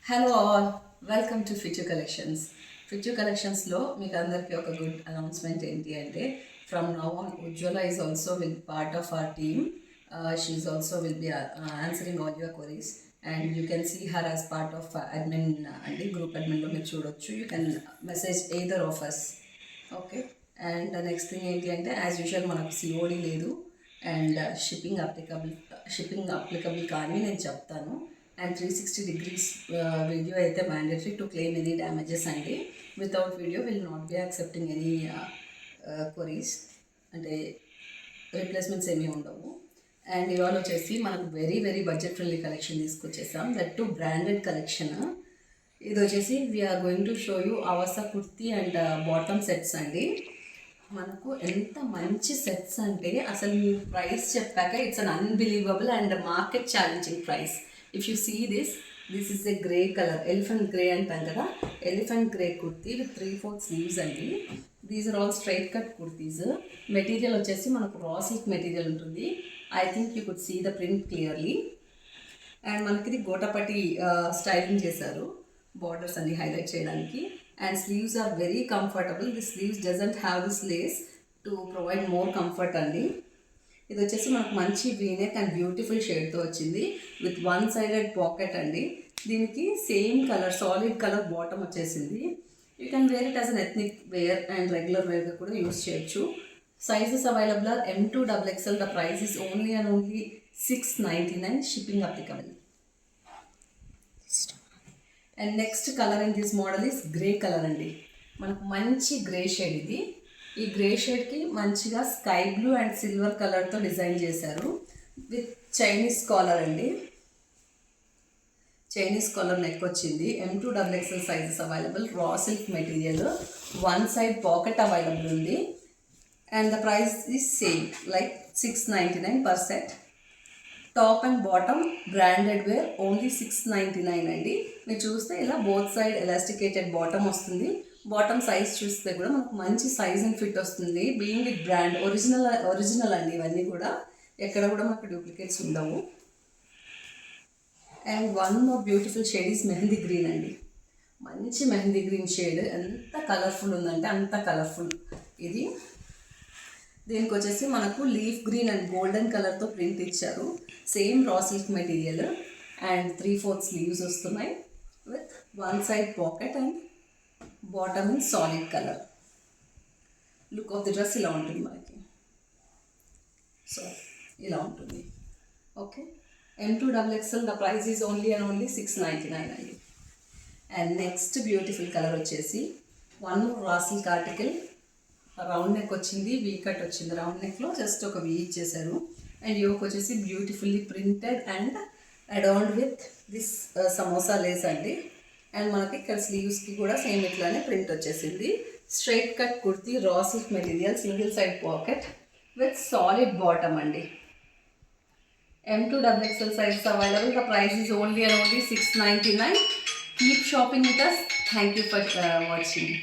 Hello all, welcome to future collections. ఫ్యూచర్ కలెక్షన్స్లో మీకు అందరికీ ఒక గుడ్ అనౌన్స్మెంట్ ఏంటి అంటే from now on Ujwala is also will part of our team. She is also will be answering all your queries and you can see her as part of admin అండి. Group అడ్మిన్లో మీరు చూడొచ్చు. You can message either of us. Okay. And next thing ఏంటి అంటే as usual మనకు COD లేదు and shipping applicable కానీ నేను చెప్తాను. అండ్ 360 degrees వీడియో అయితే mandatory to claim any damages అండి. Without video will not be accepting any queries, అంటే రీప్లేస్మెంట్స్ ఏమీ ఉండవు. అండ్ ఇవాళ వచ్చేసి మనకు very very budget friendly collection తీసుకొచ్చేసాం, దట్ టు బ్రాండెడ్ కలెక్షన్. ఇది వచ్చేసి we're going to show you అవసా కుర్తీ అండ్ బాటమ్ సెట్స్ అండి. మనకు ఎంత మంచి సెట్స్ అంటే అసలు మీ ప్రైస్ చెప్పాక it's an unbelievable and market challenging price. If you see this is a grey colour, elephant grey అంటాం కదా, elephant grey kurti with 3/4 sleeves అండి. These are all straight cut kurtis. Material వచ్చేసి మనకు రా సిల్క్ మెటీరియల్ ఉంటుంది. I think you could see the print clearly. And మనకి ఇది గోటపట్టి styling చేశారు, బార్డర్స్ అన్ని హైలైట్ చేయడానికి. And sleeves are very comfortable. The sleeves doesn't have this lace to provide more comfort అండి. ఇది వచ్చేసి మనకు మంచి వీనెక్ అండ్ బ్యూటిఫుల్ షేడ్తో వచ్చింది విత్ వన్ సైడెడ్ పాకెట్ అండి. దీనికి same colour solid colour bottom వచ్చేసింది. You can wear it as an ethnic wear and regular వేర్గా కూడా యూస్ చేయొచ్చు. Sizes available are M2 XXL. The price is only and only $699, shipping applicable. And next colour in this model is grey colour అండి. మనకు మంచి grey shade ఇది. ఈ grey షేడ్కి మంచిగా స్కై బ్లూ అండ్ సిల్వర్ కలర్తో డిజైన్ చేశారు విత్ చైనీస్ కాలర్ అండి. చైనీస్ కాలర్ నెక్ వచ్చింది. M2 XXL sizes available. Raw silk material, one side pocket available ఉంది. And the price is same like $699 per set. Top and bottom branded wear only $699 అండి. మీరు చూస్తే ఇలా both side elasticated bottom వస్తుంది. Bottom size చూస్తే కూడా మనకు మంచి సైజ్ అండ్ ఫిట్ వస్తుంది. బీయింగ్ విత్ బ్రాండ్ ఒరిజినల్ అండి. ఇవన్నీ కూడా ఎక్కడ కూడా మనకు డూప్లికేట్స్ ఉండవు. And one more beautiful shade is mehndi green అండి. మంచి మెహందీ గ్రీన్ షేడ్ ఎంత కలర్ఫుల్ ఉందంటే అంత కలర్ఫుల్ ఇది. దీనికి వచ్చేసి మనకు లీఫ్ గ్రీన్ అండ్ గోల్డెన్ కలర్తో ప్రింట్ ఇచ్చారు. Same raw silk material and 3/4 sleeves వస్తున్నాయి with one side pocket and bottom in solid colour. Look of the dress ఇలా ఉంటుంది మనకి. సో ఇలా ఉంటుంది. Okay. M2 XXL. The price is only and only $699 అండి. And next beautiful colour వచ్చేసి one raw silk article. Round neck వచ్చింది, V cut వచ్చింది. Round నెక్లో జస్ట్ ఒక వీ ఇచ్చేసారు. అండ్ యోక్ వచ్చేసి beautifully printed and adorned with this samosa lace అండి. And మనకి ఇక్కడ స్లీవ్స్కి కూడా సేమ్ ఇట్లానే ప్రింట్ వచ్చేసింది. స్ట్రైట్ కట్ కుర్తీ, రా silk material, single side pocket with solid bottom అండి. M2 XXL sizes available. The price is only and only $699. Keep shopping with us. Thank you for watching.